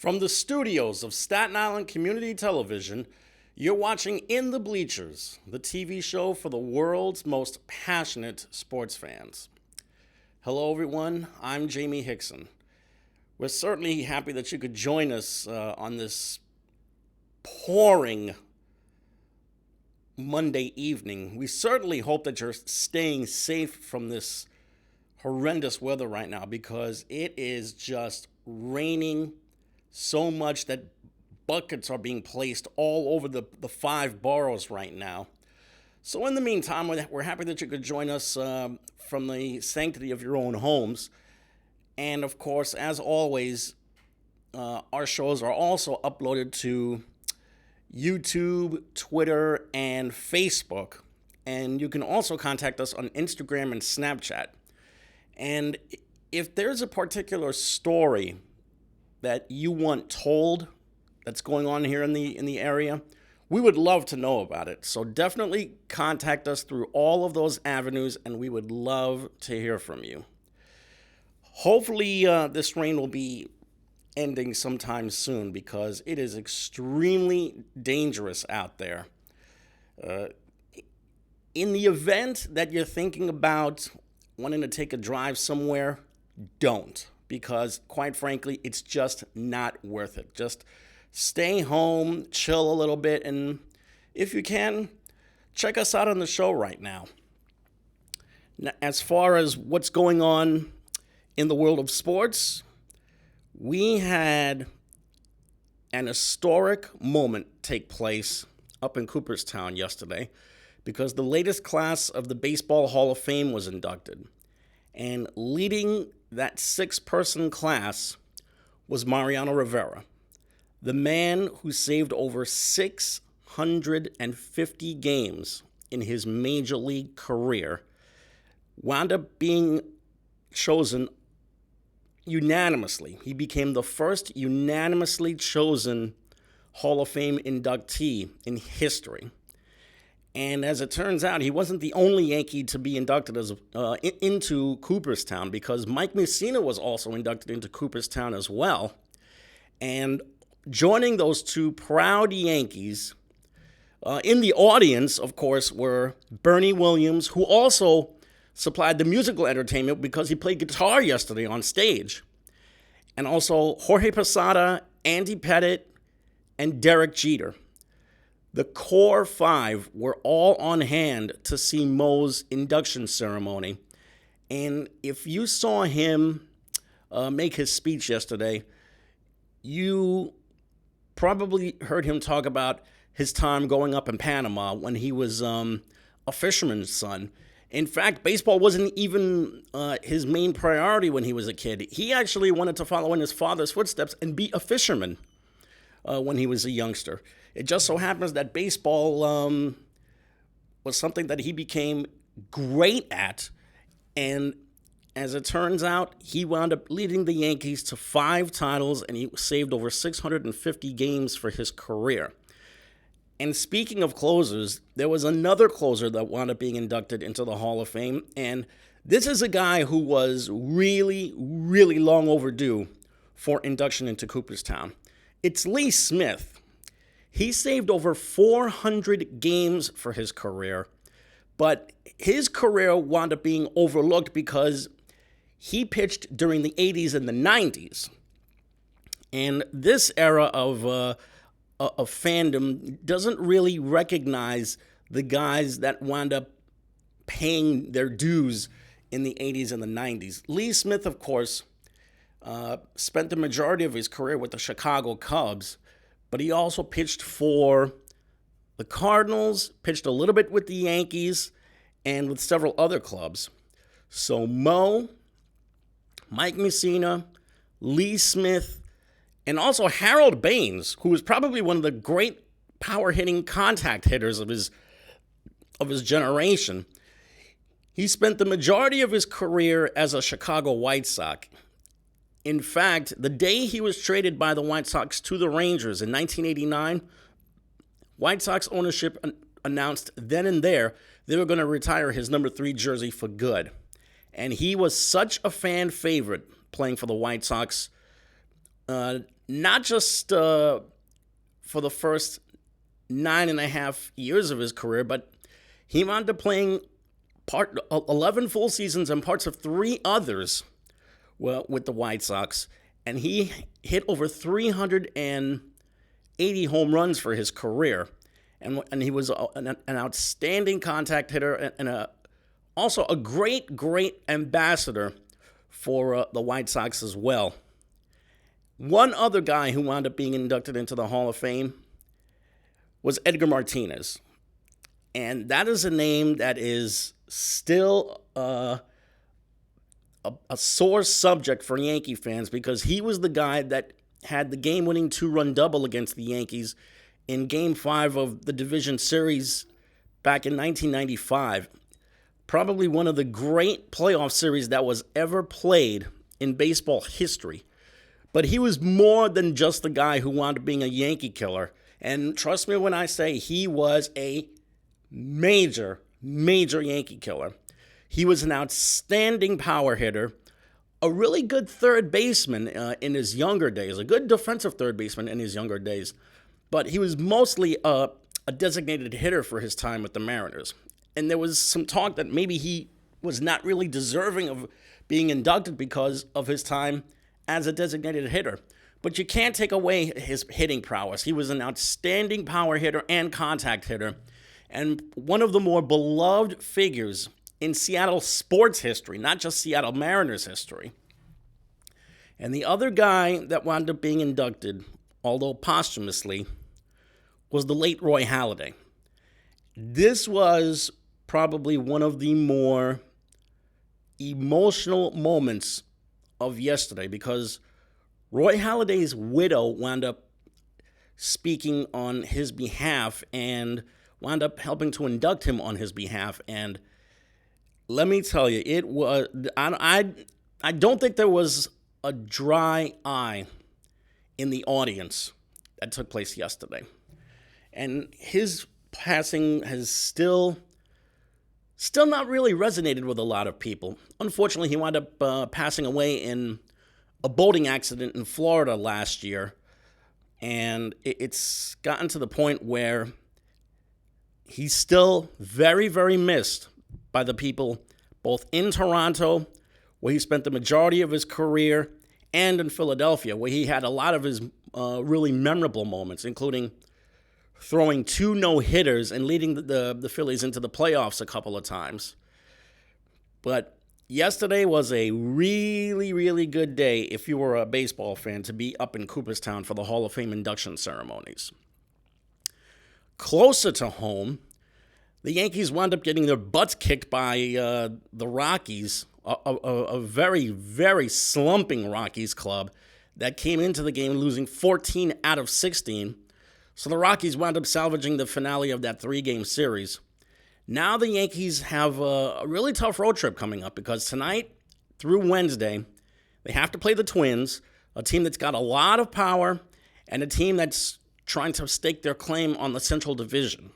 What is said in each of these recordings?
From the studios of Staten Island Community Television, you're watching In the Bleachers, the TV show for the world's most passionate sports fans. Hello, everyone. I'm Jaime Hixson. We're certainly happy that you could join us on this pouring Monday evening. We certainly hope that you're staying safe from this horrendous weather right now because it is just raining so much that buckets are being placed all over the five boroughs right now. So in the meantime, we're happy that you could join us from the sanctity of your own homes. And of course, as always, our shows are also uploaded to YouTube, Twitter, and Facebook. And you can also contact us on Instagram and Snapchat. And if there's a particular story that you want told that's going on here in the area, we would love to know about it. So definitely contact us through all of those avenues, and we would love to hear from you. Hopefully this rain will be ending sometime soon because it is extremely dangerous out there. In the event that you're thinking about wanting to take a drive somewhere, don't. Because, quite frankly, it's just not worth it. Just stay home, chill a little bit, and if you can, check us out on the show right now. Now, as far as what's going on in the world of sports, we had an historic moment take place up in Cooperstown yesterday because the latest class of the Baseball Hall of Fame was inducted. And leading that six-person class was Mariano Rivera, the man who saved over 650 games in his major league career, wound up being chosen unanimously. He became the first unanimously chosen Hall of Fame inductee in history. And as it turns out, he wasn't the only Yankee to be inducted into Cooperstown because Mike Mussina was also inducted into Cooperstown as well. And joining those two proud Yankees, in the audience, of course, were Bernie Williams, who also supplied the musical entertainment because he played guitar yesterday on stage. And also Jorge Posada, Andy Pettitte, and Derek Jeter. The core five were all on hand to see Mo's induction ceremony. And if you saw him make his speech yesterday, you probably heard him talk about his time growing up in Panama when he was a fisherman's son. In fact, baseball wasn't even his main priority when he was a kid. He actually wanted to follow in his father's footsteps and be a fisherman when he was a youngster. It just so happens that baseball was something that he became great at, and as it turns out, he wound up leading the Yankees to 5 titles, and he saved over 650 games for his career. And speaking of closers, there was another closer that wound up being inducted into the Hall of Fame, and this is a guy who was really, really long overdue for induction into Cooperstown. It's Lee Smith. He saved over 400 games for his career, but his career wound up being overlooked because he pitched during the 80s and the 90s. And this era of fandom doesn't really recognize the guys that wound up paying their dues in the 80s and the 90s. Lee Smith, of course, spent the majority of his career with the Chicago Cubs, but he also pitched for the Cardinals, pitched a little bit with the Yankees, and with several other clubs. So Mo, Mike Mussina, Lee Smith, and also Harold Baines, who was probably one of the great power-hitting contact hitters of his generation. He spent the majority of his career as a Chicago White Sox. In fact, the day he was traded by the White Sox to the Rangers in 1989, White Sox ownership announced then and there they were going to retire his number 3 jersey for good. And he was such a fan favorite playing for the White Sox, not just for the first 9.5 years of his career, but he wound up playing 11 full seasons and parts of 3 others with the White Sox, and he hit over 380 home runs for his career, and he was an outstanding contact hitter and also a great ambassador for the White Sox as well. One other guy who wound up being inducted into the Hall of Fame was Edgar Martinez. And that is a name that is still a sore subject for Yankee fans because he was the guy that had the game-winning 2-run double against the Yankees in Game 5 of the Division Series back in 1995. Probably one of the great playoff series that was ever played in baseball history. But he was more than just the guy who wound up being a Yankee killer. And trust me when I say he was a major Yankee killer. He was an outstanding power hitter, a really good third baseman in his younger days, a good defensive third baseman in his younger days. But he was mostly a designated hitter for his time with the Mariners. And there was some talk that maybe he was not really deserving of being inducted because of his time as a designated hitter. But you can't take away his hitting prowess. He was an outstanding power hitter and contact hitter, and one of the more beloved figures in Seattle sports history, not just Seattle Mariners history. And the other guy that wound up being inducted, although posthumously, was the late Roy Halladay. This was probably one of the more emotional moments of yesterday because Roy Halladay's widow wound up speaking on his behalf and wound up helping to induct him on his behalf. And let me tell you, it was I don't think there was a dry eye in the audience that took place yesterday. And his passing has still not really resonated with a lot of people. Unfortunately, he wound up passing away in a boating accident in Florida last year, and it's gotten to the point where he's still very missed by the people both in Toronto, where he spent the majority of his career, and in Philadelphia, where he had a lot of his really memorable moments, including throwing 2 no-hitters and leading the Phillies into the playoffs a couple of times. But yesterday was a really good day if you were a baseball fan to be up in Cooperstown for the Hall of Fame induction ceremonies. Closer to home, the Yankees wound up getting their butts kicked by the Rockies, a very slumping Rockies club that came into the game losing 14 out of 16. So the Rockies wound up salvaging the finale of that 3-game series. Now the Yankees have a really tough road trip coming up because tonight through Wednesday, they have to play the Twins, a team that's got a lot of power and a team that's trying to stake their claim on the Central Division.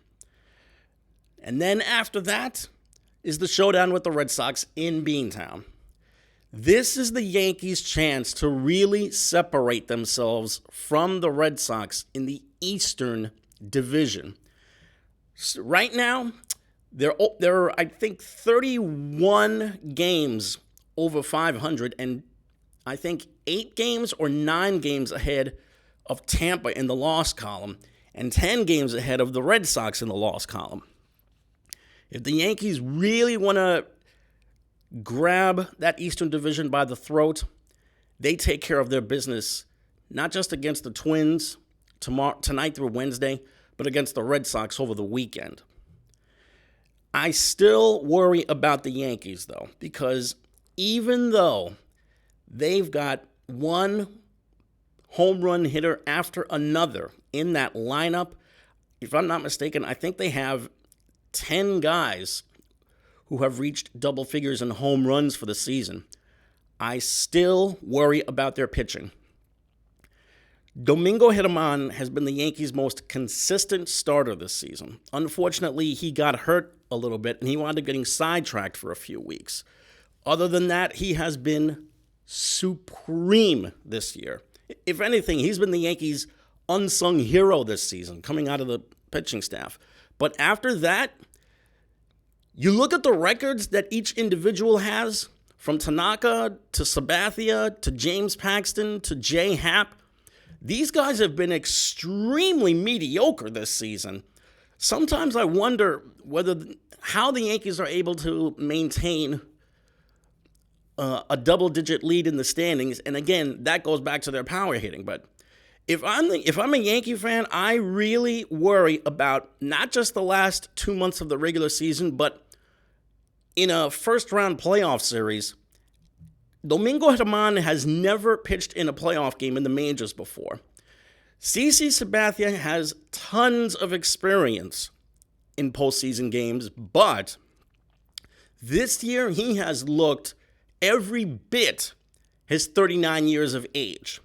And then after that is the showdown with the Red Sox in Beantown. This is the Yankees' chance to really separate themselves from the Red Sox in the Eastern Division. So right now, there are, I think, 31 games over 500, and I think 8 games or 9 games ahead of Tampa in the loss column, and 10 games ahead of the Red Sox in the loss column. If the Yankees really want to grab that Eastern Division by the throat, they take care of their business, not just against the Twins tonight through Wednesday, but against the Red Sox over the weekend. I still worry about the Yankees, though, because even though they've got one home run hitter after another in that lineup, if I'm not mistaken, I think they have 10 guys who have reached double figures in home runs for the season. I still worry about their pitching. Domingo Germán has been the Yankees' most consistent starter this season. Unfortunately, he got hurt a little bit, and he wound up getting sidetracked for a few weeks. Other than that, he has been supreme this year. If anything, he's been the Yankees' unsung hero this season, coming out of the pitching staff. But after that, you look at the records that each individual has, from Tanaka to Sabathia to James Paxton to Jay Happ. These guys have been extremely mediocre this season. Sometimes I wonder how the Yankees are able to maintain a double-digit lead in the standings. And again, that goes back to their power hitting. But if I'm a Yankee fan, I really worry about not just the last 2 months of the regular season, but in a first-round playoff series. Domingo Germán has never pitched in a playoff game in the majors before. CC Sabathia has tons of experience in postseason games, but this year he has looked every bit his 39 years of age.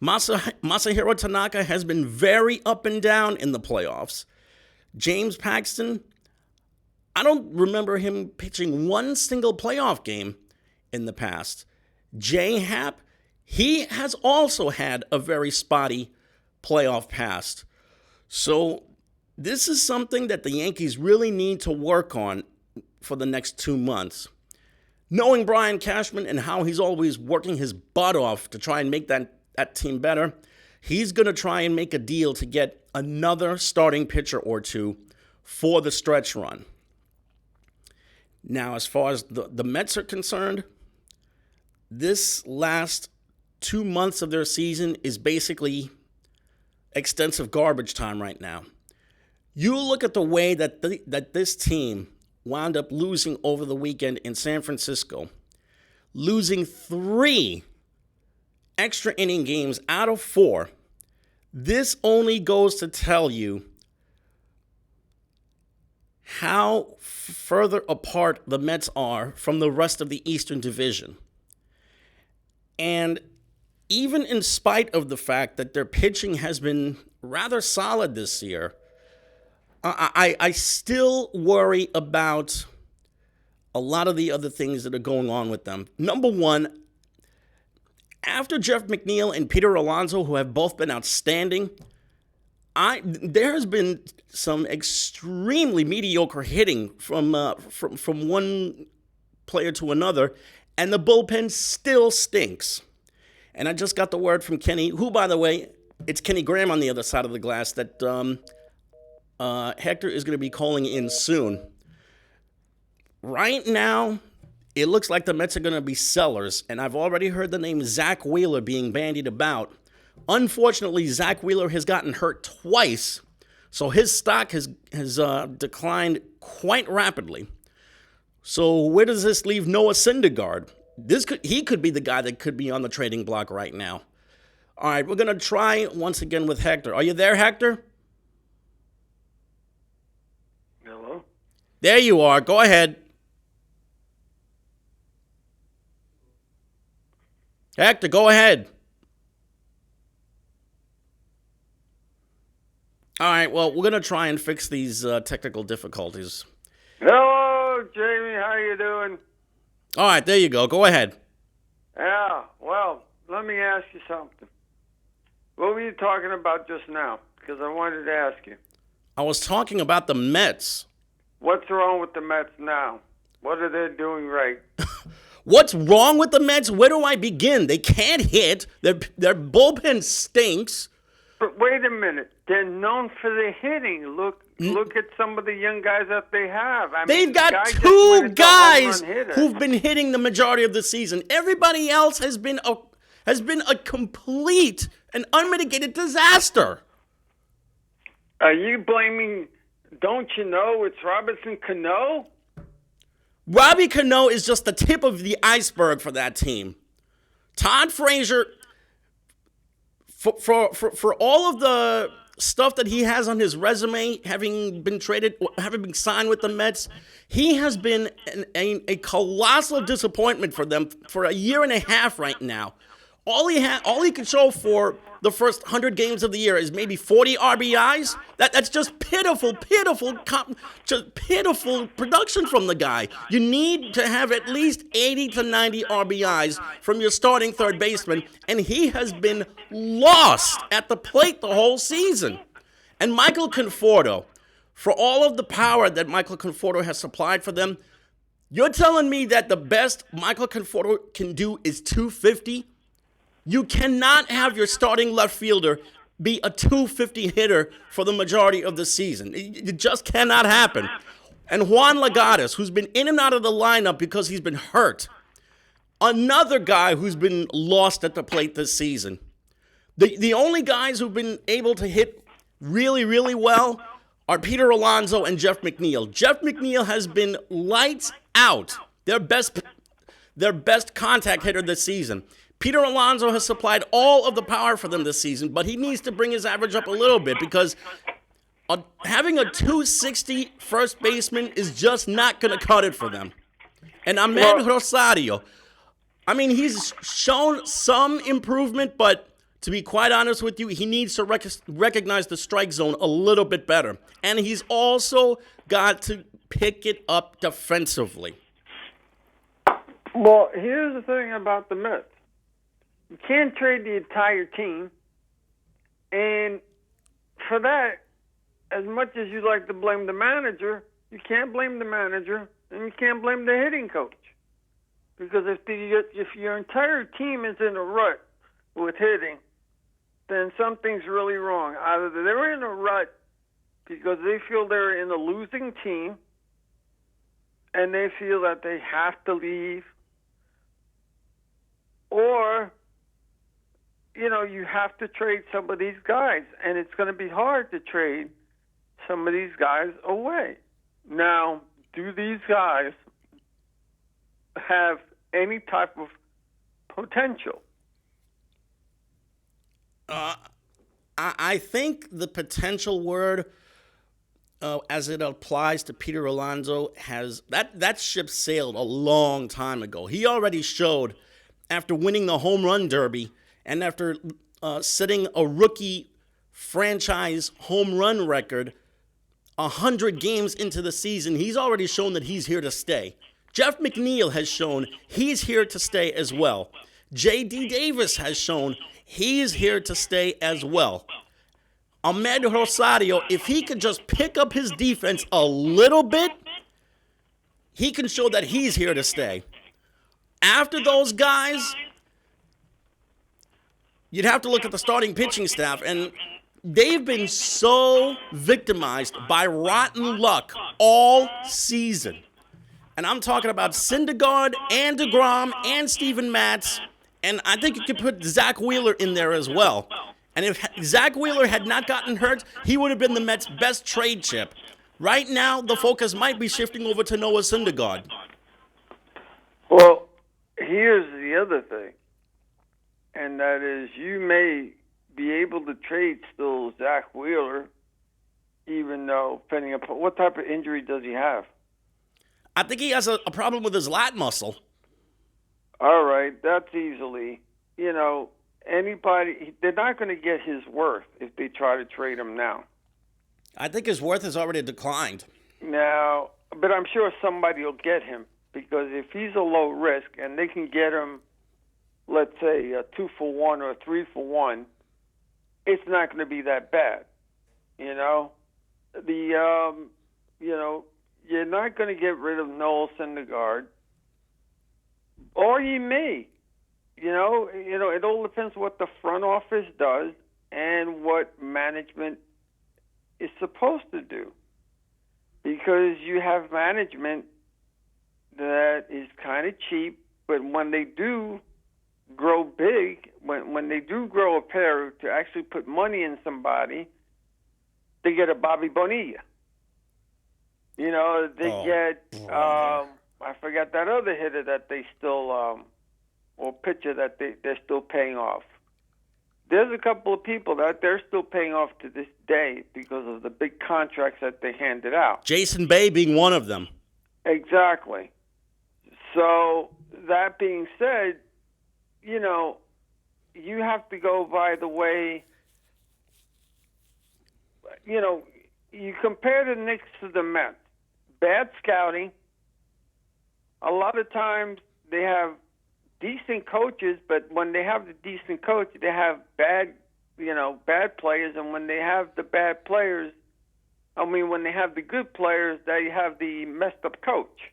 Masahiro Tanaka has been very up and down in the playoffs. James Paxton, I don't remember him pitching one single playoff game in the past. Jay Happ, he has also had a very spotty playoff past. So this is something that the Yankees really need to work on for the next 2 months. Knowing Brian Cashman and how he's always working his butt off to try and make that team better, he's going to try and make a deal to get another starting pitcher or two for the stretch run. Now, as far as the Mets are concerned, this last 2 months of their season is basically extensive garbage time right now. You look at the way that this team wound up losing over the weekend in San Francisco, losing 3 extra inning games out of 4. This only goes to tell you how further apart the Mets are from the rest of the Eastern Division. And even in spite of the fact that their pitching has been rather solid this year, I still worry about a lot of the other things that are going on with them. Number one, after Jeff McNeil and Peter Alonso, who have both been outstanding, there has been some extremely mediocre hitting from one player to another, and the bullpen still stinks. And I just got the word from Kenny, who, by the way, it's Kenny Graham on the other side of the glass, that Hector is going to be calling in soon. Right now, it looks like the Mets are going to be sellers, and I've already heard the name Zach Wheeler being bandied about. Unfortunately, Zach Wheeler has gotten hurt twice, so his stock has declined quite rapidly. So where does this leave Noah Syndergaard? He could be the guy that could be on the trading block right now. All right, we're going to try once again with Hector. Are you there, Hector? Hello? There you are. Go ahead. Hector, go ahead. All right, well, we're going to try and fix these technical difficulties. Hello, Jamie. How you doing? All right, there you go. Go ahead. Yeah, well, let me ask you something. What were you talking about just now? Because I wanted to ask you. I was talking about the Mets. What's wrong with the Mets now? What are they doing right? What's wrong with the Mets? Where do I begin? They can't hit. Their bullpen stinks. But wait a minute. They're known for their hitting. Look at some of the young guys that they have. They've got 2 guys who've been hitting the majority of the season. Everybody else has been a complete and unmitigated disaster. Are you blaming, don't you know, it's Robinson Cano? Robbie Cano is just the tip of the iceberg for that team. Todd Frazier, for all of the stuff that he has on his resume, having been signed with the Mets, he has been a colossal disappointment for them for a year and a half right now. All he could show for the first 100 games of the year is maybe 40 RBIs. That's just just pitiful production from the guy. You need to have at least 80 to 90 RBIs from your starting third baseman, and he has been lost at the plate the whole season. And Michael Conforto, for all of the power that Michael Conforto has supplied for them, you're telling me that the best Michael Conforto can do is 250? You cannot have your starting left fielder be a 250 hitter for the majority of the season. It just cannot happen. And Juan Lagares, who's been in and out of the lineup because he's been hurt, another guy who's been lost at the plate this season. The only guys who've been able to hit really, really well are Peter Alonso and Jeff McNeil. Jeff McNeil has been lights out, their best contact hitter this season. Peter Alonso has supplied all of the power for them this season, but he needs to bring his average up a little bit because having a 260 first baseman is just not going to cut it for them. And Ahmed Rosario, I mean, he's shown some improvement, but to be quite honest with you, he needs to recognize the strike zone a little bit better. And he's also got to pick it up defensively. Well, here's the thing about the Mets. You can't trade the entire team. And for that, as much as you like to blame the manager, you can't blame the manager and you can't blame the hitting coach. Because if your entire team is in a rut with hitting, then something's really wrong. Either they're in a rut because they feel they're in a losing team and they feel that they have to leave, or, you have to trade some of these guys, and it's going to be hard to trade some of these guys away. Now, do these guys have any type of potential? I think the potential word, as it applies to Peter Alonso, has that ship sailed a long time ago. He already showed, after winning the home run derby and after setting a rookie franchise home run record 100 games into the season, he's already shown that he's here to stay. Jeff McNeil has shown he's here to stay as well. J.D. Davis has shown he's here to stay as well. Ahmed Rosario, if he could just pick up his defense a little bit, he can show that he's here to stay. After those guys, you'd have to look at the starting pitching staff, and they've been so victimized by rotten luck all season. And I'm talking about Syndergaard and DeGrom and Steven Matz, and I think you could put Zach Wheeler in there as well. And if Zach Wheeler had not gotten hurt, he would have been the Mets' best trade chip. Right now, the focus might be shifting over to Noah Syndergaard. Well, here's the other thing, and that is you may be able to trade still Zach Wheeler, even though, depending upon what type of injury does he have? I think he has a problem with his lat muscle. All right, that's easily, anybody, they're not going to get his worth if they try to trade him now. I think his worth has already declined. Now, but I'm sure somebody will get him, because if he's a low risk and they can get him, let's say, a 2-for-1 or a 3-for-1, it's not going to be that bad. You're not going to get rid of Noel Syndergaard, or you may. It all depends what the front office does and what management is supposed to do. Because you have management that is kind of cheap, but when they do grow big, when they do grow a pair to actually put money in somebody, they get a Bobby Bonilla. They get, I forgot that other hitter that they still, or pitcher that they're still paying off. There's a couple of people that they're still paying off to this day because of the big contracts that they handed out. Jason Bay being one of them. Exactly. So, that being said, you have to go by the way, you compare the Knicks to the Mets. Bad scouting. A lot of times they have decent coaches, but when they have the decent coach, they have bad players, and when they have the bad players, when they have the good players, they have the messed up coach.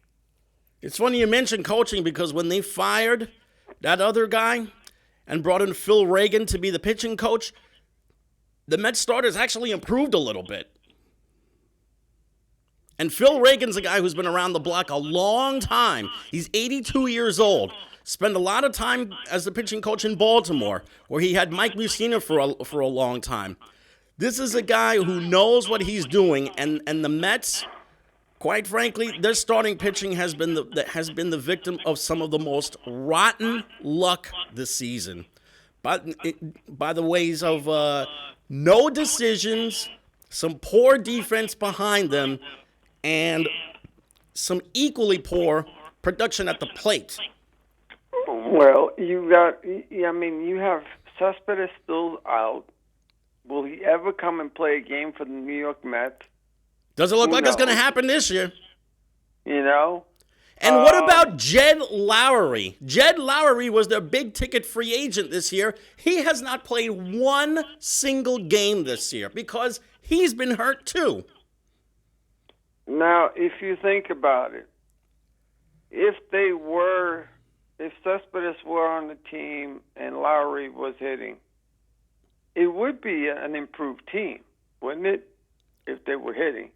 It's funny you mention coaching because when they fired that other guy and brought in Phil Reagan to be the pitching coach, the Mets starters actually improved a little bit. And Phil Reagan's a guy who's been around the block a long time. He's 82 years old. Spent a lot of time as the pitching coach in Baltimore, where he had Mike Mussina for a long time. This is a guy who knows what he's doing, and the Mets, quite frankly, their starting pitching has been the victim of some of the most rotten luck this season. By the ways of no decisions, some poor defense behind them, and some equally poor production at the plate. Well, you have Cespedes still out. Will he ever come and play a game for the New York Mets? Doesn't look like it's going to happen this year. And what about Jed Lowry? Jed Lowry was their big-ticket free agent this year. He has not played one single game this year because he's been hurt too. Now, if you think about it, if Cespedes were on the team and Lowry was hitting, it would be an improved team, wouldn't it, if they were hitting?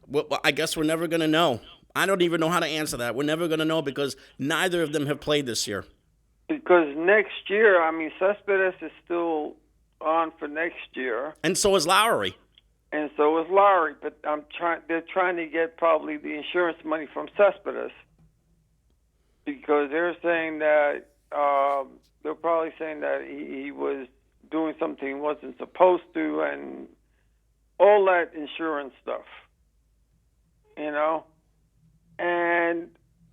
Well, I guess we're never going to know. I don't even know how to answer that. We're never going to know because neither of them have played this year. Because next year, Cespedes is still on for next year. And so is Lowry. And so is Lowry, but they're trying to get probably the insurance money from Cespedes because they're saying that they're probably saying that he was doing something he wasn't supposed to, and all that insurance stuff, And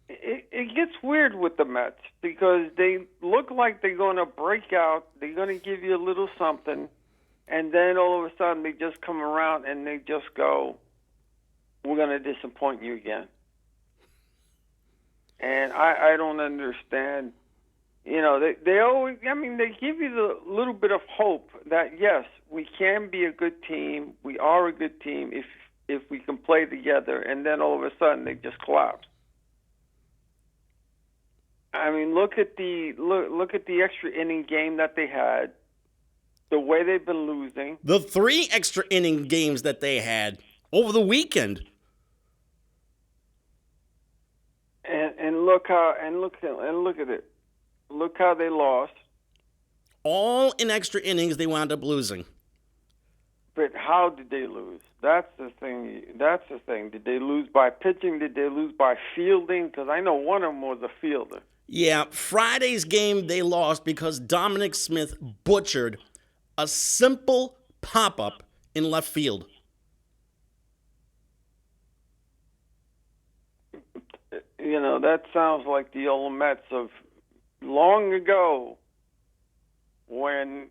it gets weird with the Mets because they look like they're going to break out. They're going to give you a little something. And then all of a sudden they just come around and they just go, we're going to disappoint you again. And I don't understand. They always, they give you the little bit of hope that, yes, we can be a good team. We are a good team if we can play together. And then all of a sudden they just collapse. Look at the extra inning game that they had. The way they've been losing. The 3 extra inning games that they had over the weekend. And look at it. Look how they lost. All in extra innings they wound up losing. But how did they lose? That's the thing. Did they lose by pitching? Did they lose by fielding? Because I know one of them was a fielder. Yeah, Friday's game they lost because Dominic Smith butchered a simple pop-up in left field. That sounds like the old Mets of long ago when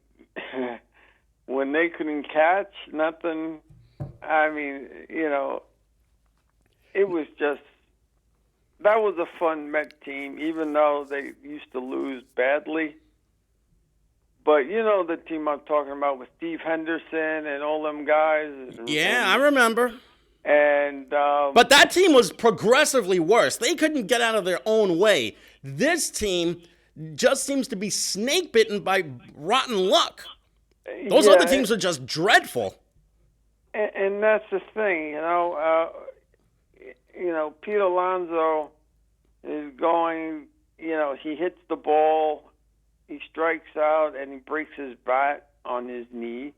they couldn't catch nothing. It was just, that was a fun Met team, even though they used to lose badly. But the team I'm talking about with Steve Henderson and all them guys. Yeah, I remember. And but that team was progressively worse. They couldn't get out of their own way. This team just seems to be snake bitten by rotten luck. Those other teams are just dreadful. And that's the thing, Pete Alonso is going. He hits the ball. He strikes out and he breaks his bat on his knee.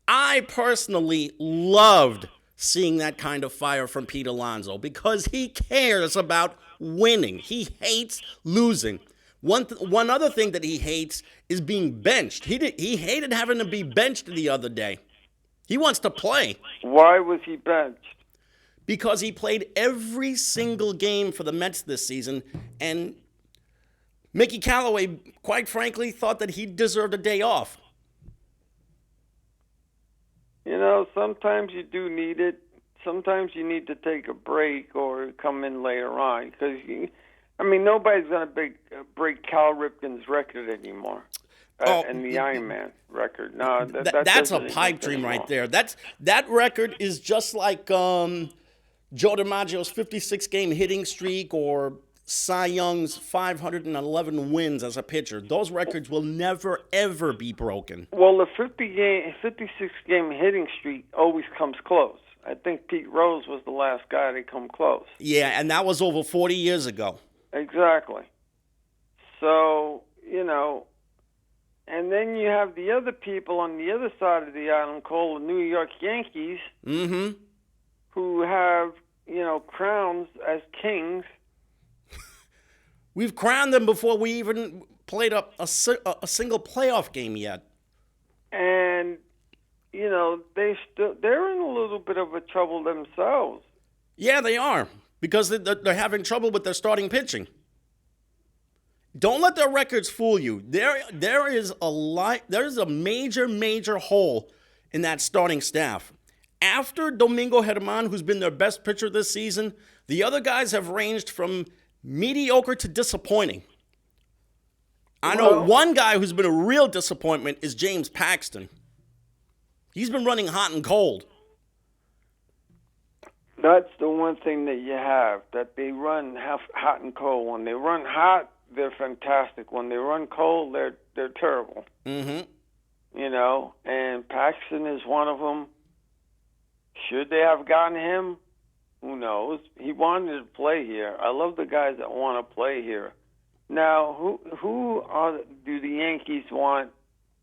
I personally loved seeing that kind of fire from Pete Alonso because he cares about winning. He hates losing. One other thing that he hates is being benched. He hated having to be benched the other day. He wants to play. Why was he benched? Because he played every single game for the Mets this season, and Mickey Callaway, quite frankly, thought that he deserved a day off. Sometimes you do need it. Sometimes you need to take a break or come in later on because, nobody's going to break Cal Ripken's record anymore. And the Iron Man record. No, that's a pipe dream right there. That record is just like Joe DiMaggio's 56-game hitting streak or Cy Young's 511 wins as a pitcher. Those records will never, ever be broken. Well, the 56-game hitting streak always comes close. I think Pete Rose was the last guy to come close. Yeah, and that was over 40 years ago. Exactly. So, and then you have the other people on the other side of the island called the New York Yankees, who have, crowns as kings. We've crowned them before we even played a single playoff game yet. And, they're in a little bit of a trouble themselves. Yeah, they are, because they're having trouble with their starting pitching. Don't let their records fool you. There is a major hole in that starting staff. After Domingo Germán, who's been their best pitcher this season, the other guys have ranged from mediocre to disappointing. I know one guy who's been a real disappointment is James Paxton. He's been running hot and cold. That's the one thing that you have, that they run hot and cold. When they run hot, they're fantastic. When they run cold, they're terrible. Mm-hmm. And Paxton is one of them. Should they have gotten him? Who knows? He wanted to play here. I love the guys that want to play here. Now, who do the Yankees want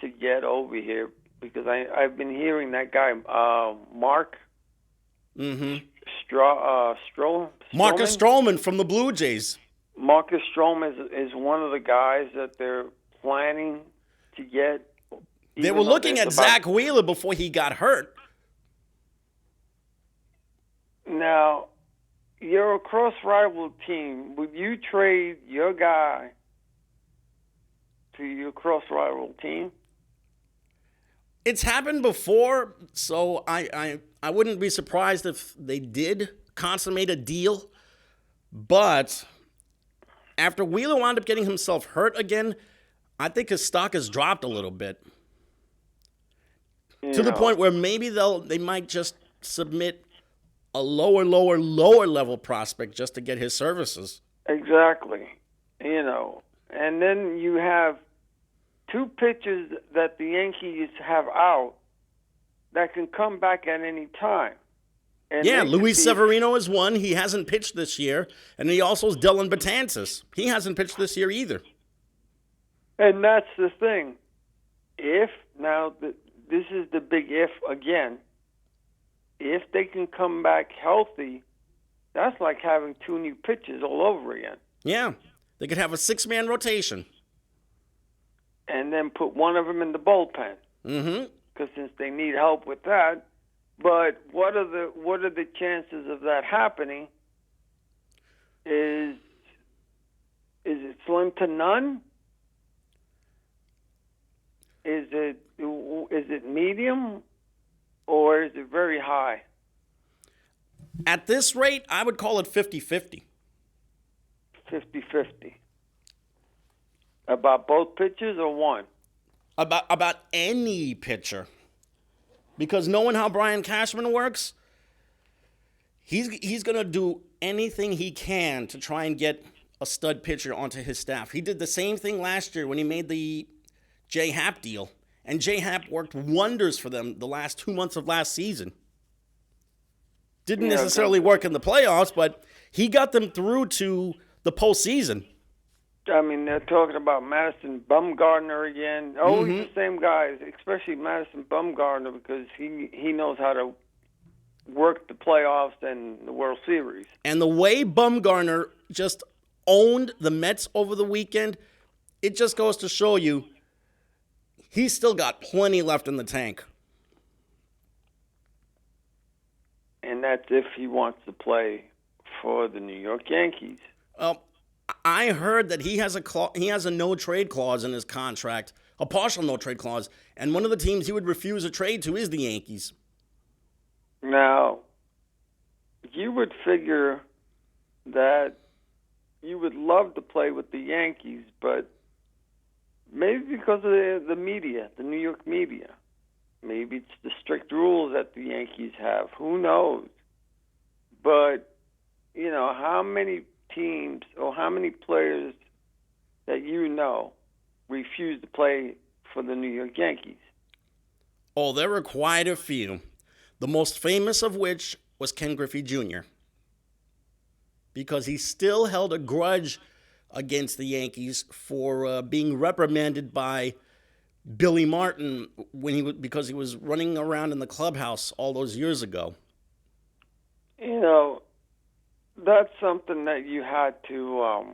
to get over here? Because I've been hearing that guy, Mark. Mm-hmm. Marcus Stroman from the Blue Jays. Marcus Stroman is one of the guys that they're planning to get. They were looking at Zach Wheeler before he got hurt. Now, you're a cross-rival team. Would you trade your guy to your cross-rival team? It's happened before, so I wouldn't be surprised if they did consummate a deal. But after Wheeler wound up getting himself hurt again, I think his stock has dropped a little bit. To the point where maybe they might just submit a lower level prospect just to get his services. Exactly. And then you have two pitchers that the Yankees have out that can come back at any time. And Luis Severino is one. He hasn't pitched this year. And he also is Dylan Betances. He hasn't pitched this year either. And that's the thing. This is the big if again. If they can come back healthy, that's like having two new pitchers all over again. Yeah, they could have a 6-man rotation. And then put one of them in the bullpen. Mm-hmm. Because since they need help with that. But what are the chances of that happening? Is it slim to none? Is it medium? Or is it very high? At this rate, I would call it 50-50. 50-50. About both pitchers or one? About any pitcher. Because knowing how Brian Cashman works, he's going to do anything he can to try and get a stud pitcher onto his staff. He did the same thing last year when he made the J. Happ deal. And J. Happ worked wonders for them the last 2 months of last season. Didn't necessarily work in the playoffs, but he got them through to the postseason. I mean, they're talking about Madison Bumgarner again. Always the same guys, especially Madison Bumgarner, because he knows how to work the playoffs and the World Series. And the way Bumgarner just owned the Mets over the weekend, it just goes to show you he's still got plenty left in the tank. And that's if he wants to play for the New York Yankees. I heard that he has a no trade clause in his contract, a partial no trade clause, and one of the teams he would refuse a trade to is the Yankees. Now, you would figure that you would love to play with the Yankees, but maybe because of the media, the New York media. Maybe it's the strict rules that the Yankees have. Who knows? But, how many teams or how many players that refuse to play for the New York Yankees? Oh, there were quite a few. The most famous of which was Ken Griffey Jr. because he still held a grudge against the Yankees for being reprimanded by Billy Martin because he was running around in the clubhouse all those years ago. That's something that you had to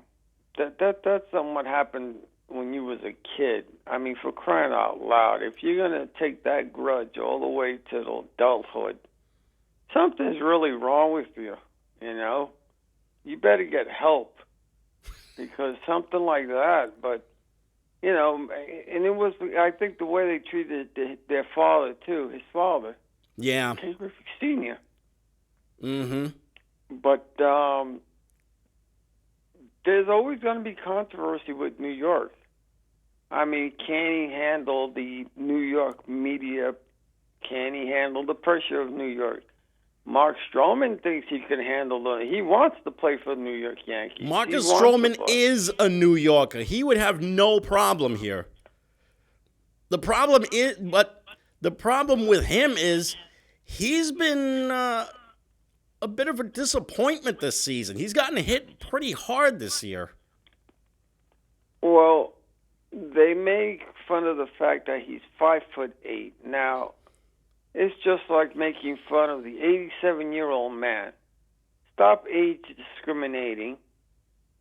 that's something what happened when you was a kid. I mean, for crying out loud, if you're going to take that grudge all the way to adulthood, something's really wrong with you, You better get help because something like that, but, and it was, I think, the way they treated their father, too, his father. Yeah. Ken Griffey Sr. Mm-hmm. But there's always going to be controversy with New York. I mean, can he handle the New York media? Can he handle the pressure of New York? Mark Stroman thinks he can handle it. He wants to play for the New York Yankees. Marcus Stroman is a New Yorker. He would have no problem here. The problem with him is he's been a bit of a disappointment this season. He's gotten hit pretty hard this year. Well, they make fun of the fact that he's 5'8". Now, it's just like making fun of the 87-year-old man. Stop age discriminating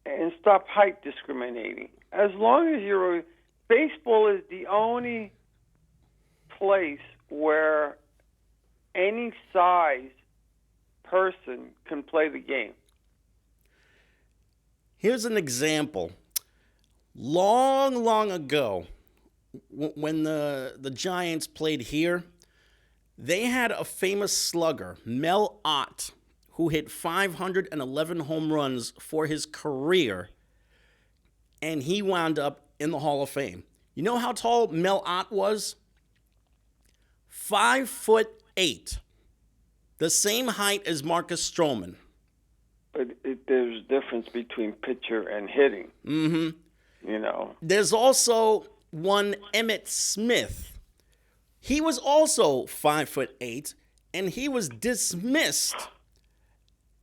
and stop height discriminating. As long as baseball is the only place where any size person can play the game. Here's an example. Long ago, when the Giants played here, they had a famous slugger, Mel Ott, who hit 511 home runs for his career, and he wound up in the Hall of Fame. You know how tall Mel Ott was? 5'8". The same height as Marcus Stroman. But there's a difference between pitcher and hitting. Mm-hmm. There's also one Emmitt Smith. He was also 5'8", and he was dismissed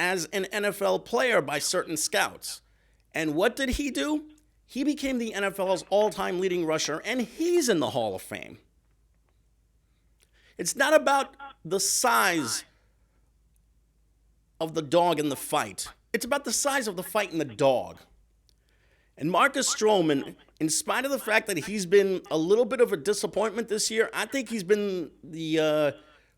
as an NFL player by certain scouts. And what did he do? He became the NFL's all-time leading rusher, and he's in the Hall of Fame. It's not about the size of the dog in the fight. It's about the size of the fight in the dog. And Marcus Stroman, in spite of the fact that he's been a little bit of a disappointment this year, I think he's been the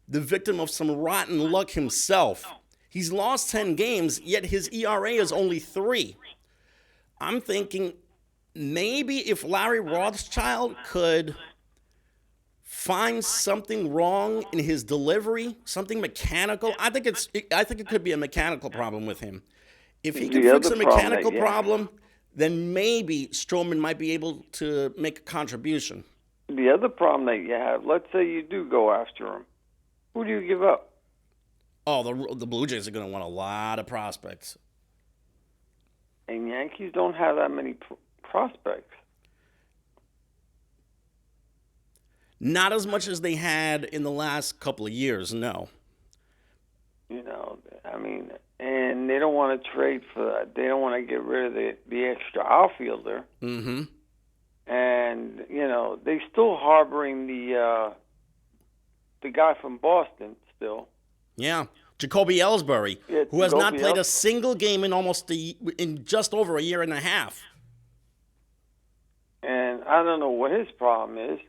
victim of some rotten luck himself. He's lost 10 games, yet his ERA is only 3. I'm thinking maybe if Larry Rothschild could find something wrong in his delivery, something mechanical. I think it could be a mechanical problem with him. If he can fix a mechanical problem, then maybe Stroman might be able to make a contribution. The other problem that you have, let's say you do go after him, who do you give up? Oh, the Blue Jays are going to want a lot of prospects. And Yankees don't have that many prospects. Not as much as they had in the last couple of years, no. And they don't want to trade for that. They don't want to get rid of the extra outfielder. Mm-hmm. And, they still harboring the guy from Boston still. Yeah, Jacoby Ellsbury, who has not played a single game in just over a year and a half. And I don't know what his problem is.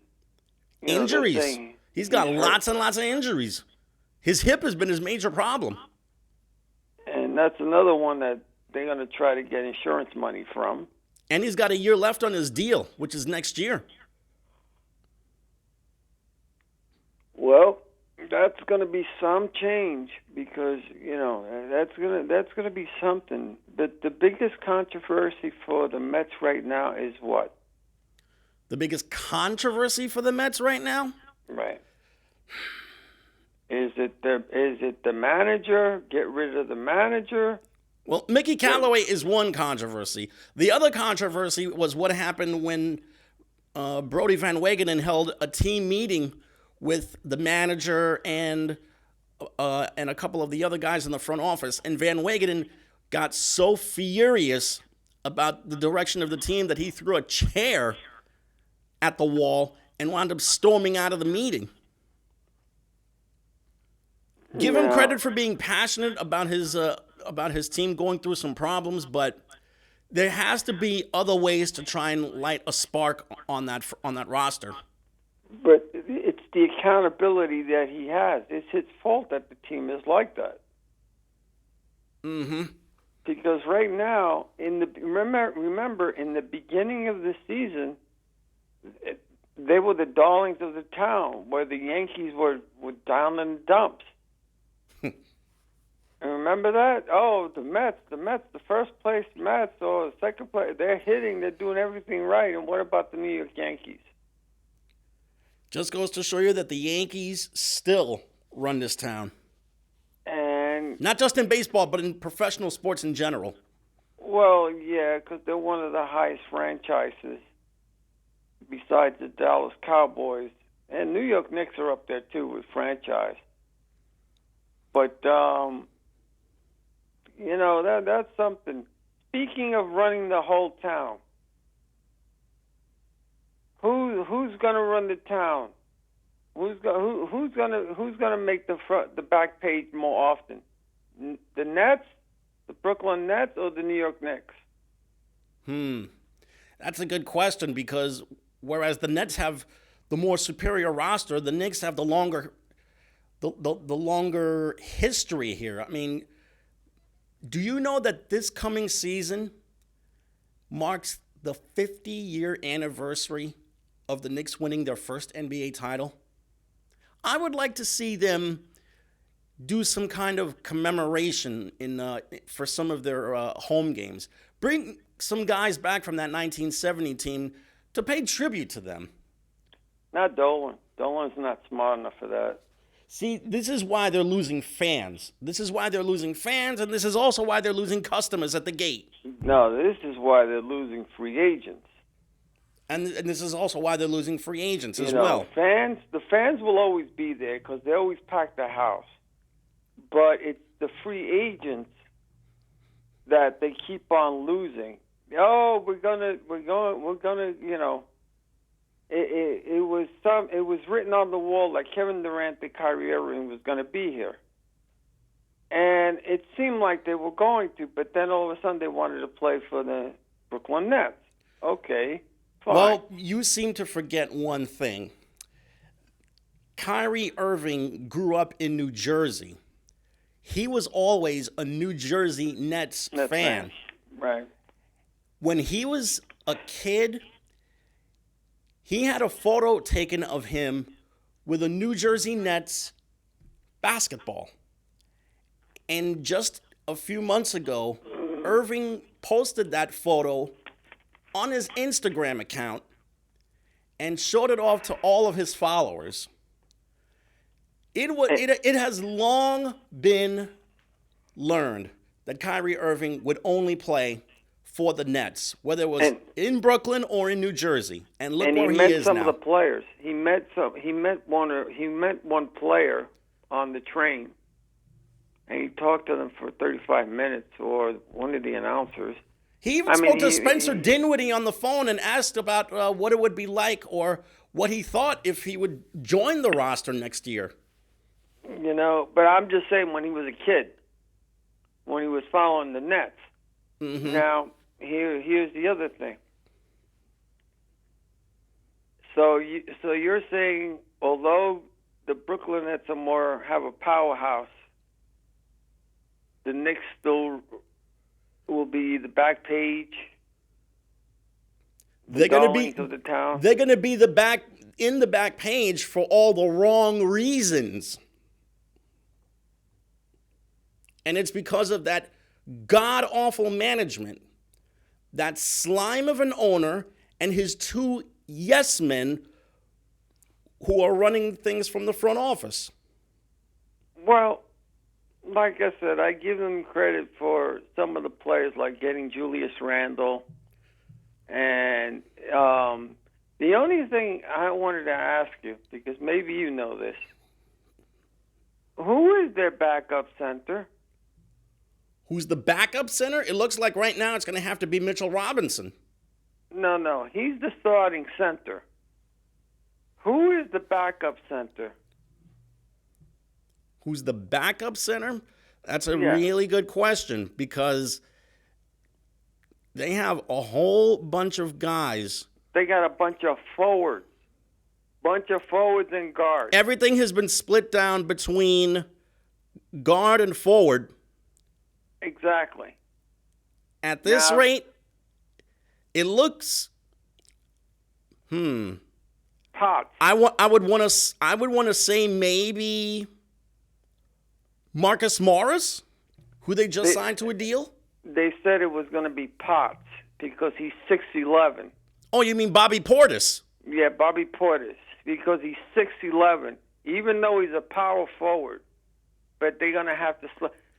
Injuries. He's got lots and lots of injuries. His hip has been his major problem. And that's another one that they're going to try to get insurance money from. And he's got a year left on his deal, which is next year. Well, that's going to be some change because that's going to be something. The biggest controversy for the Mets right now is what? The biggest controversy for the Mets right now? Right. Is it the manager? Get rid of the manager? Well, Mickey Callaway is one controversy. The other controversy was what happened when Brody Van Wagenen held a team meeting with the manager and a couple of the other guys in the front office. And Van Wagenen got so furious about the direction of the team that he threw a chair at the wall and wound up storming out of the meeting. Give him credit for being passionate about his team going through some problems, but there has to be other ways to try and light a spark on that roster. But it's the accountability that he has. It's his fault that the team is like that. Mm-hmm. Because right now, remember in the beginning of the season, they were the darlings of the town, where the Yankees were down in the dumps. And remember that? Oh, the Mets, the first place Mets or the second place, they're hitting, they're doing everything right. And what about the New York Yankees? Just goes to show you that the Yankees still run this town. And not just in baseball, but in professional sports in general. Well, yeah, because they're one of the highest franchises besides the Dallas Cowboys. And New York Knicks are up there, too, with franchise. But, that's something. Speaking of running the whole town, who's going to run the town? Who's going to make the back page more often? The Nets, the Brooklyn Nets, or the New York Knicks? That's a good question, because whereas the Nets have the more superior roster, the Knicks have the longer history here. I mean, do you know that this coming season marks the 50-year anniversary of the Knicks winning their first NBA title? I would like to see them do some kind of commemoration for some of their home games. Bring some guys back from that 1970 team to pay tribute to them. Not Dolan. Dolan's not smart enough for that. See, this is why they're losing fans. And this is also why they're losing customers at the gate. No, this is why they're losing free agents. And this is also why they're losing free agents as well. The fans will always be there because they always pack the house. But it's the free agents that they keep on losing. Oh, we're gonna, It was written on the wall that Kevin Durant and Kyrie Irving was going to be here. And it seemed like they were going to, but then all of a sudden they wanted to play for the Brooklyn Nets. Okay, fine. Well, you seem to forget one thing. Kyrie Irving grew up in New Jersey. He was always a New Jersey Nets fan. Right. When he was a kid, he had a photo taken of him with a New Jersey Nets basketball. And just a few months ago, Irving posted that photo on his Instagram account and showed it off to all of his followers. It has long been learned that Kyrie Irving would only play for the Nets, whether it was in Brooklyn or in New Jersey. And look where he is now. And he met some of the players. He met one player on the train, and he talked to them for 35 minutes, or one of the announcers. He even spoke to Spencer Dinwiddie on the phone and asked about what it would be like, or what he thought if he would join the roster next year. But I'm just saying, when he was a kid, when he was following the Nets. Mm-hmm. Now, here's the other thing. So you're saying, although the Brooklyn Nets have a powerhouse, the Knicks still will be the back page. They're going to Darlings of the town. They're going to be in the back page for all the wrong reasons. And it's because of that god-awful management, that slime of an owner, and his two yes men who are running things from the front office. Well, like I said, I give them credit for some of the players, like getting Julius Randle. And the only thing I wanted to ask you, because maybe you know this, who is their backup center? Who's the backup center? It looks like right now it's going to have to be Mitchell Robinson. No, he's the starting center. Who is the backup center? Who's the backup center? That's a really good question, because they have a whole bunch of guys. They got a bunch of forwards. And guards. Everything has been split down between guard and forward. Exactly. At this rate, it looks Potts. I would want to say maybe Marcus Morris, who they just signed to a deal. They said it was going to be Potts because he's 6'11". Oh, you mean Bobby Portis? Yeah, Bobby Portis, because he's 6'11", even though he's a power forward. But they're going to have to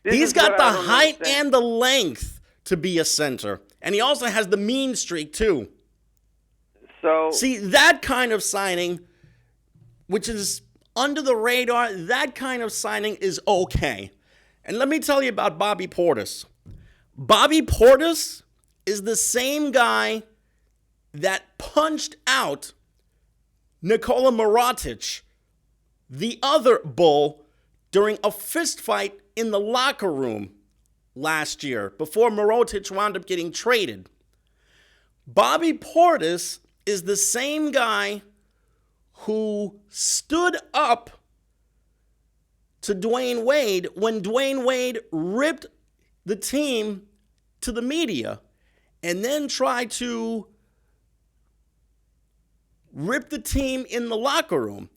He's got the height and the length to be a center. And he also has the mean streak, too. So see, that kind of signing, which is under the radar, that kind of signing is okay. And let me tell you about Bobby Portis. Bobby Portis is the same guy that punched out Nikola Mirotic, the other Bull, during a fist fight in the locker room last year before Mirotic wound up getting traded. Bobby Portis is the same guy who stood up to Dwayne Wade when Dwayne Wade ripped the team to the media and then tried to rip the team in the locker room.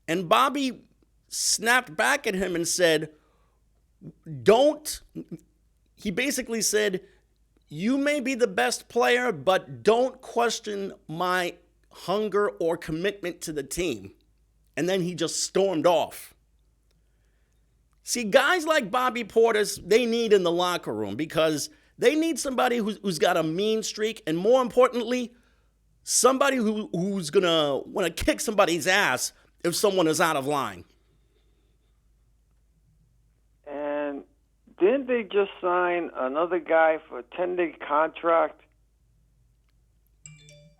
And Bobby snapped back at him and said, he basically said, you may be the best player, but don't question my hunger or commitment to the team. And then he just stormed off. See, guys like Bobby Portis, they need in the locker room because they need somebody who's got a mean streak, and more importantly, somebody who's going to want to kick somebody's ass if someone is out of line. And didn't they just sign another guy for a 10-day contract?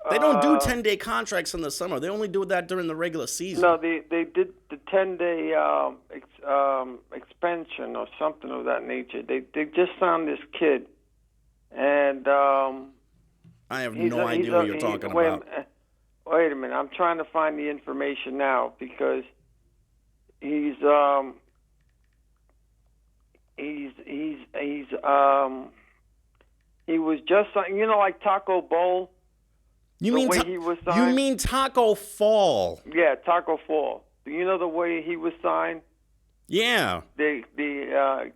They don't do 10-day contracts in the summer. They only do that during the regular season. No, they did the 10-day expansion or something of that nature. They just signed this kid, and I have no idea what you're talking about. Wait a minute, I'm trying to find the information now because he was just, like Taco Bowl. You mean Taco Fall? Yeah, Taco Fall. Do you know the way he was signed? Yeah. The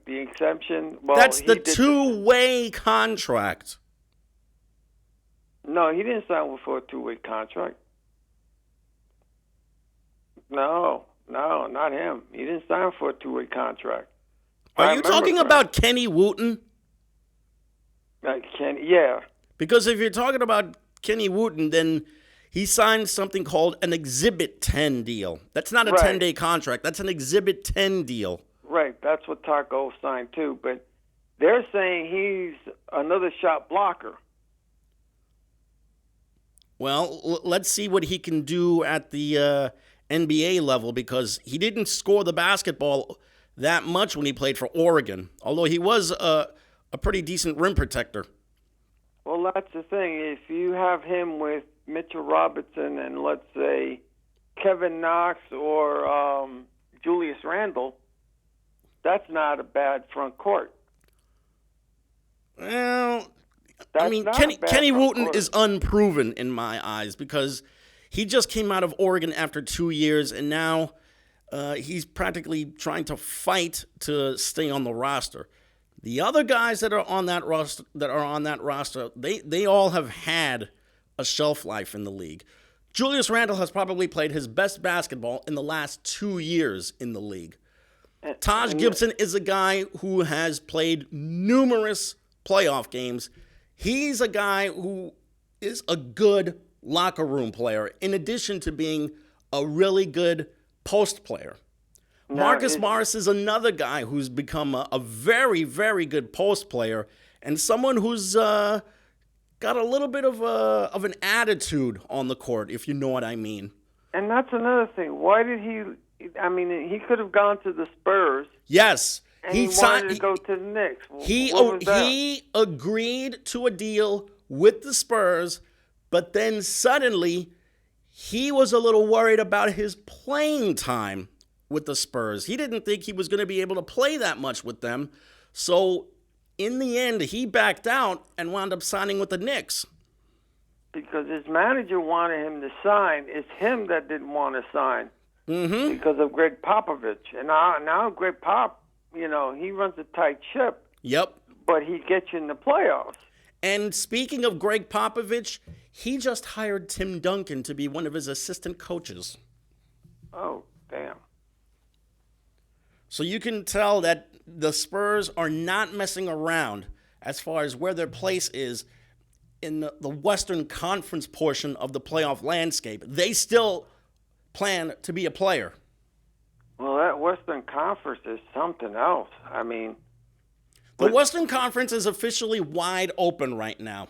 exemption. Well, that's the two-way contract. No, he didn't sign for a two-way contract. No, not him. He didn't sign for a two-way contract. Are you talking about Kenny Wooten? Yeah. Because if you're talking about Kenny Wooten, then he signed something called an Exhibit 10 deal. That's not a 10-day contract. That's an Exhibit 10 deal. Right. That's what Taco signed too. But they're saying he's another shot blocker. Well, let's see what he can do at the NBA level, because he didn't score the basketball that much when he played for Oregon, although he was a pretty decent rim protector. Well, that's the thing. If you have him with Mitchell Robinson and, let's say, Kevin Knox or Julius Randle, that's not a bad front court. Well, I That's mean, not a bad Kenny front Wooten court. is unproven in my eyes because he just came out of Oregon after 2 years, and now he's practically trying to fight to stay on the roster. The other guys that are on that roster, they all have had a shelf life in the league. Julius Randle has probably played his best basketball in the last 2 years in the league. Taj Gibson is a guy who has played numerous playoff games. He's a guy who is a good locker room player, in addition to being a really good post player. Marcus Morris is another guy who's become a very, very good post player and someone who's got a little bit of an attitude on the court, if you know what I mean. And that's another thing. Why did he? I mean, he could have gone to the Spurs. Yes. And he wanted to go to the Knicks. He agreed to a deal with the Spurs, but then suddenly he was a little worried about his playing time with the Spurs. He didn't think he was going to be able to play that much with them. So in the end, he backed out and wound up signing with the Knicks. Because his manager wanted him to sign. It's him that didn't want to sign because of Greg Popovich. And now Greg Pop, he runs a tight ship. Yep. But he gets you in the playoffs. And speaking of Greg Popovich, he just hired Tim Duncan to be one of his assistant coaches. Oh, damn. So you can tell that the Spurs are not messing around as far as where their place is in the Western Conference portion of the playoff landscape. They still plan to be a player. Well, that Western Conference is something else. I mean, the Western Conference is officially wide open right now.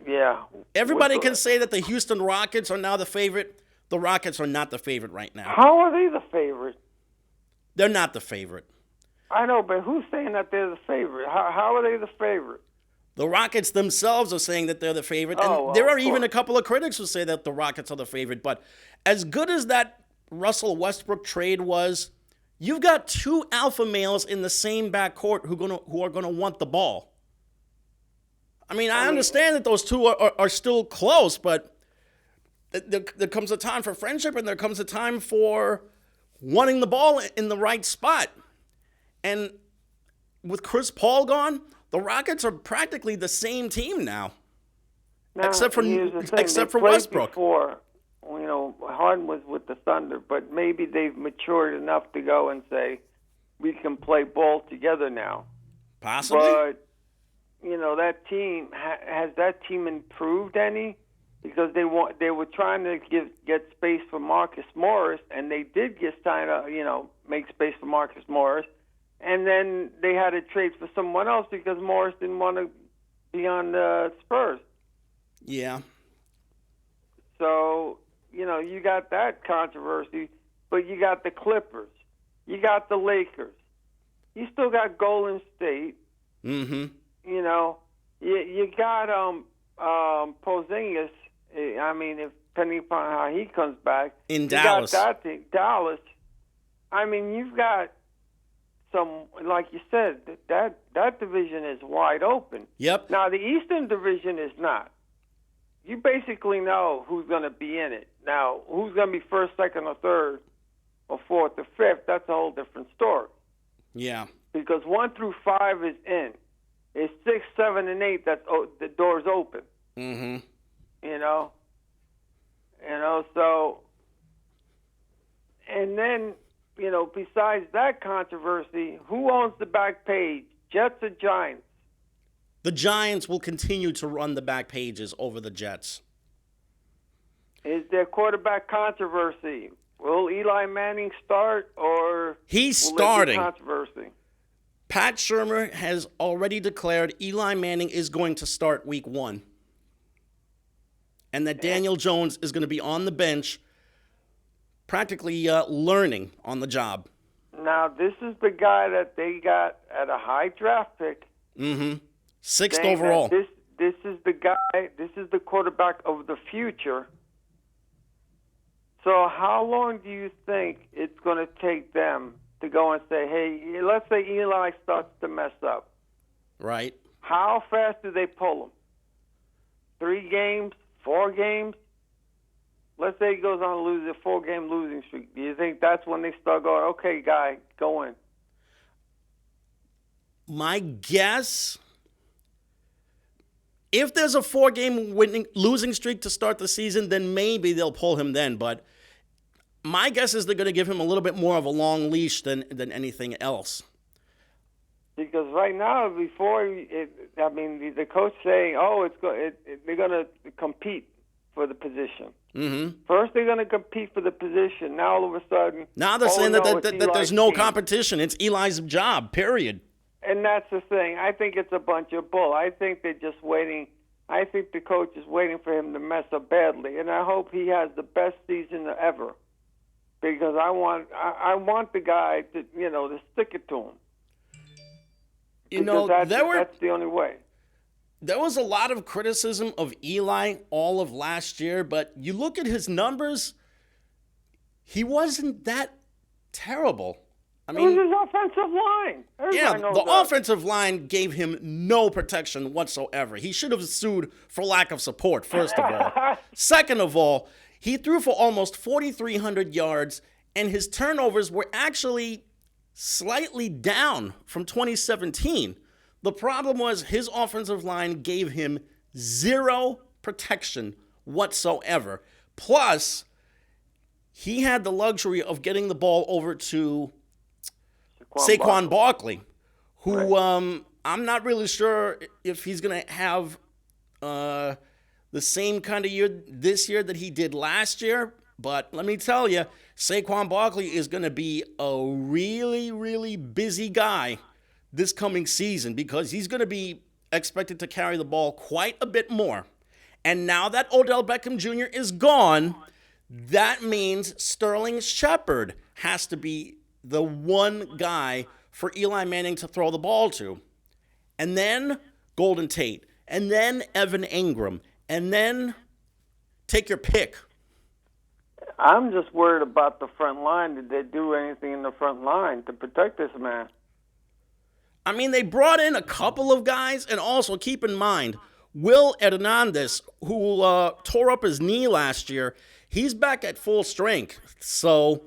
Yeah. Everybody can say that the Houston Rockets are now the favorite. The Rockets are not the favorite right now. How are they the favorite? They're not the favorite. I know, but who's saying that they're the favorite? How are they the favorite? The Rockets themselves are saying that they're the favorite. And there are even a couple of critics who say that the Rockets are the favorite. But as good as that Russell Westbrook trade was, you've got two alpha males in the same backcourt who are gonna want the ball. I mean, I understand that those two are still close, but there comes a time for friendship and there comes a time for wanting the ball in the right spot. And with Chris Paul gone, the Rockets are practically the same team now except for Westbrook. Before, Harden was with the Thunder, but maybe they've matured enough to go and say, we can play ball together now. Possibly. But, that team, has that team improved any? Because they were trying to get space for Marcus Morris, and they did make space for Marcus Morris. And then they had to trade for someone else because Morris didn't want to be on the Spurs. Yeah. So, you got that controversy, but you got the Clippers. You got the Lakers. You still got Golden State. Mm-hmm. You got Porzingis. I mean, depending upon how he comes back. In Dallas. You got that thing, Dallas. I mean, you've got some, like you said, that division is wide open. Yep. Now, the Eastern Division is not. You basically know who's going to be in it. Now, who's going to be first, second, or third, or fourth, or fifth, that's a whole different story. Yeah. Because 1 through 5 is in. It's 6, 7, and 8 the door's open. Mm-hmm. So, and then, besides that controversy, who owns the back page, Jets or Giants? The Giants will continue to run the back pages over the Jets. Is there quarterback controversy? Will Eli Manning start, or he's will starting? There be controversy? Pat Shurmur has already declared Eli Manning is going to start week 1. And that Daniel Jones is going to be on the bench, practically learning on the job. Now, this is the guy that they got at a high draft pick. Mm-hmm. 6th overall. This is the guy, this is the quarterback of the future. So how long do you think it's going to take them to go and say, hey, let's say Eli starts to mess up. Right. how fast do they pull him? 3 games, 4 games? Let's say he goes on a 4-game losing streak. Do you think that's when they start going, okay, guy, go in? My guess, if there's a 4-game losing streak to start the season, then maybe they'll pull him then. But my guess is they're going to give him a little bit more of a long leash than anything else. Because right now, the coach saying, they're going to compete for the position. Mm-hmm. First, they're going to compete for the position. Now, all of a sudden, now they're saying that there's no competition. It's Eli's job, period. And that's the thing. I think it's a bunch of bull. I think they're just waiting. I think the coach is waiting for him to mess up badly, and I hope he has the best season ever. Because I want the guy to stick it to him. That's the only way. There was a lot of criticism of Eli all of last year, but you look at his numbers, he wasn't that terrible. I mean, it was his offensive line. Everybody knows the that. offensive line gave him no protection whatsoever. He should have sued for lack of support, first of all. Second of all, he threw for almost 4,300 yards, and his turnovers were actually slightly down from 2017. The problem was his offensive line gave him zero protection whatsoever. Plus, he had the luxury of getting the ball over to Saquon Barkley, who I'm not really sure if he's going to have the same kind of year this year that he did last year. But let me tell you, Saquon Barkley is going to be a really, really busy guy this coming season because he's going to be expected to carry the ball quite a bit more. And now that Odell Beckham Jr. is gone, that means Sterling Shepard has to be the one guy for Eli Manning to throw the ball to. And then Golden Tate. And then Evan Ingram. And then take your pick. I'm just worried about the front line. Did they do anything in the front line to protect this man? I mean, they brought in a couple of guys. And also keep in mind, Will Hernandez, who tore up his knee last year, he's back at full strength. So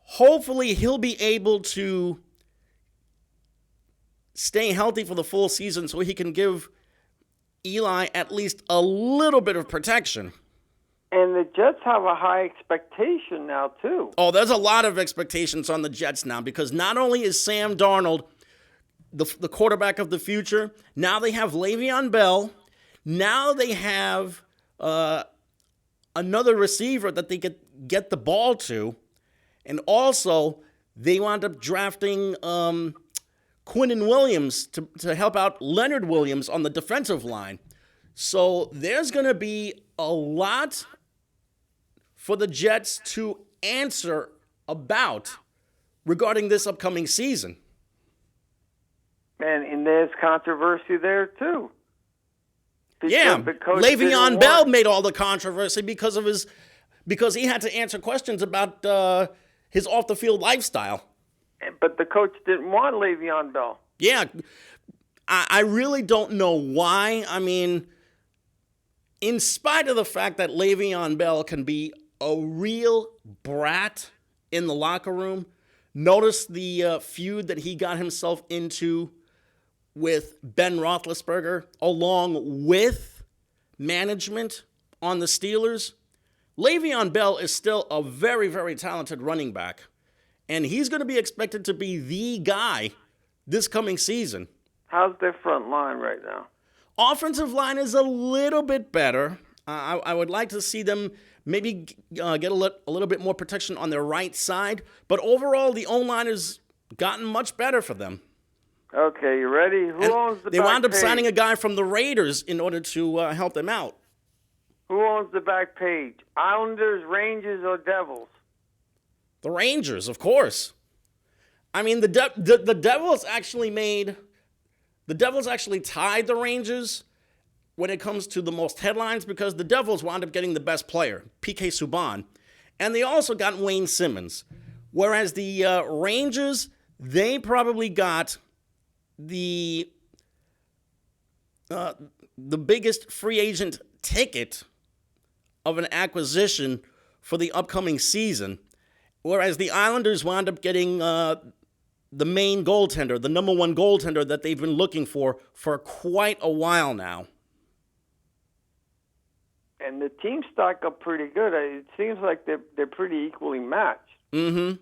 hopefully he'll be able to stay healthy for the full season so he can give Eli at least a little bit of protection. And the Jets have a high expectation now, too. Oh, there's a lot of expectations on the Jets now because not only is Sam Darnold the quarterback of the future, now they have Le'Veon Bell. Now they have another receiver that they could get the ball to. And also, they wound up drafting Quinnen Williams to help out Leonard Williams on the defensive line. So there's going to be a lot for the Jets to answer about regarding this upcoming season. And there's controversy there, too. Yeah, Le'Veon Bell made all the controversy because he had to answer questions about his off-the-field lifestyle. But the coach didn't want Le'Veon Bell. Yeah, I really don't know why. I mean, in spite of the fact that Le'Veon Bell can be a real brat in the locker room, notice the feud that he got himself into with Ben Roethlisberger, along with management on the Steelers. Le'Veon Bell is still a very, very talented running back, and he's going to be expected to be the guy this coming season. How's their front line right now? Offensive line is a little bit better. I would like to see them maybe get a little bit more protection on their right side, but overall, the O-line has gotten much better for them. Okay, you ready? Who owns the back page? They wound up signing a guy from the Raiders in order to help them out. Who owns the back page? Islanders, Rangers, or Devils? The Rangers, of course. I mean, the Devils actually tied the Rangers when it comes to the most headlines because the Devils wound up getting the best player, P.K. Subban, and they also got Wayne Simmons. Whereas the Rangers, they probably got the the biggest free agent ticket of an acquisition for the upcoming season, whereas the Islanders wound up getting the main goaltender, the number one goaltender that they've been looking for quite a while now. And the teams stack up pretty good. It seems like they're pretty equally matched. Mm-hmm.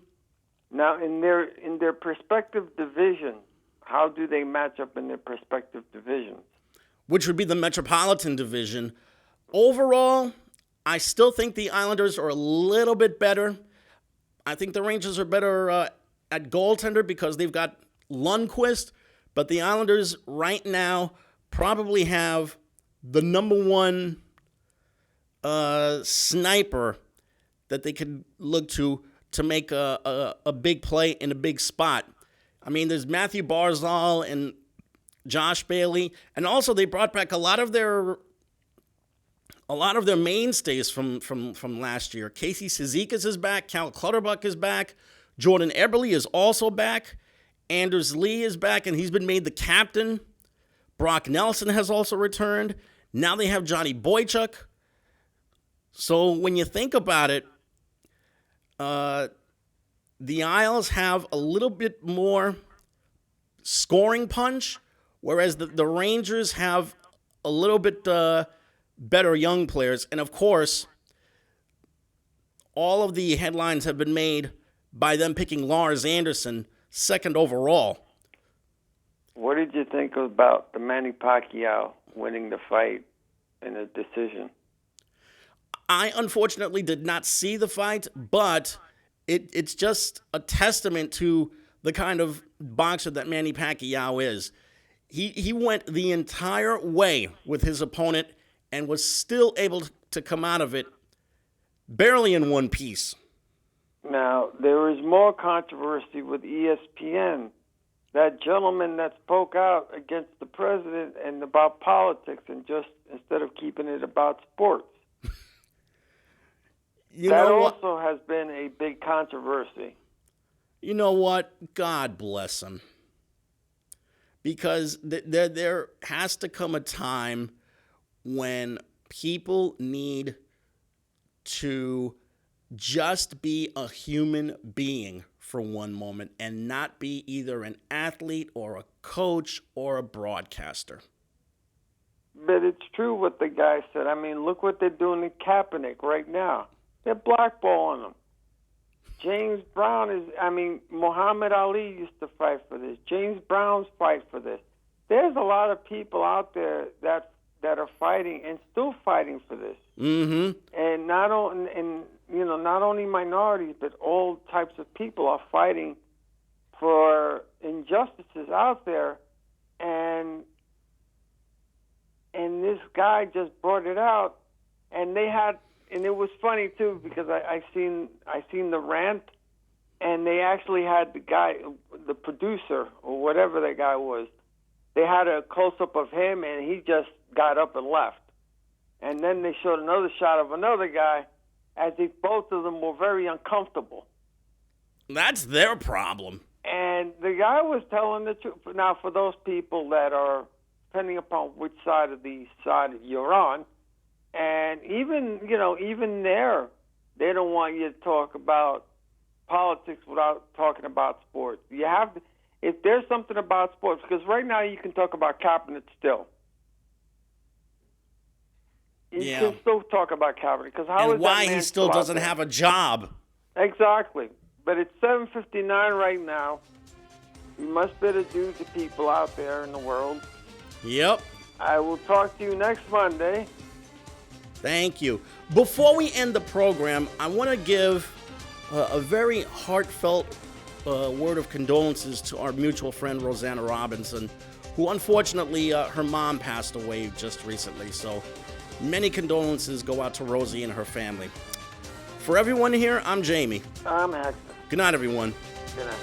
Now, in their respective divisions, how do they match up in their respective divisions? Which would be the Metropolitan Division. Overall, I still think the Islanders are a little bit better. I think the Rangers are better at goaltender because they've got Lundqvist, but the Islanders right now probably have the number one sniper that they could look to make a big play in a big spot. I mean, there's Matthew Barzal and Josh Bailey, and also they brought back a lot of their mainstays from last year. Casey Cizikas is back, Cal Clutterbuck is back, Jordan Eberle is also back, Anders Lee is back, and he's been made the captain. Brock Nelson has also returned. Now they have Johnny Boychuk. So when you think about it, the Isles have a little bit more scoring punch, whereas the Rangers have a little bit better young players. And of course, all of the headlines have been made by them picking Lars Anderson second overall. What did you think about the Manny Pacquiao winning the fight in a decision? I unfortunately did not see the fight, but it's just a testament to the kind of boxer that Manny Pacquiao is. He went the entire way with his opponent and was still able to come out of it barely in one piece. Now, there is more controversy with ESPN. That gentleman that spoke out against the president and about politics and just instead of keeping it about sports. That also has been a big controversy. You know what? God bless him. Because there has to come a time when people need to just be a human being for one moment and not be either an athlete or a coach or a broadcaster. But it's true what the guy said. I mean, look what they're doing to Kaepernick right now. They're blackballing him. James Brown Muhammad Ali used to fight for this. James Brown's fight for this. There's a lot of people out there that are fighting and still fighting for this. Mm-hmm. And not only minorities, but all types of people are fighting for injustices out there. And this guy just brought it out, and it was funny too because I seen the rant, and they actually had the guy, the producer or whatever that guy was. They had a close up of him, and he just got up and left. And then they showed another shot of another guy, as if both of them were very uncomfortable. That's their problem. And the guy was telling the truth. Now, for those people that are, depending upon which side of the side you're on, and even there, they don't want you to talk about politics without talking about sports. You have to, if there's something about sports, because right now you can talk about Kaepernick still. You can still talk about Kaepernick because and why he still doesn't have a job. Exactly, but it's 7:59 right now. You must better do to people out there in the world. Yep. I will talk to you next Monday. Thank you. Before we end the program, I want to give a very heartfelt word of condolences to our mutual friend, Rosanna Robinson, who unfortunately, her mom passed away just recently. So many condolences go out to Rosie and her family. For everyone here, I'm Jamie. I'm Hector. Good night, everyone. Good night.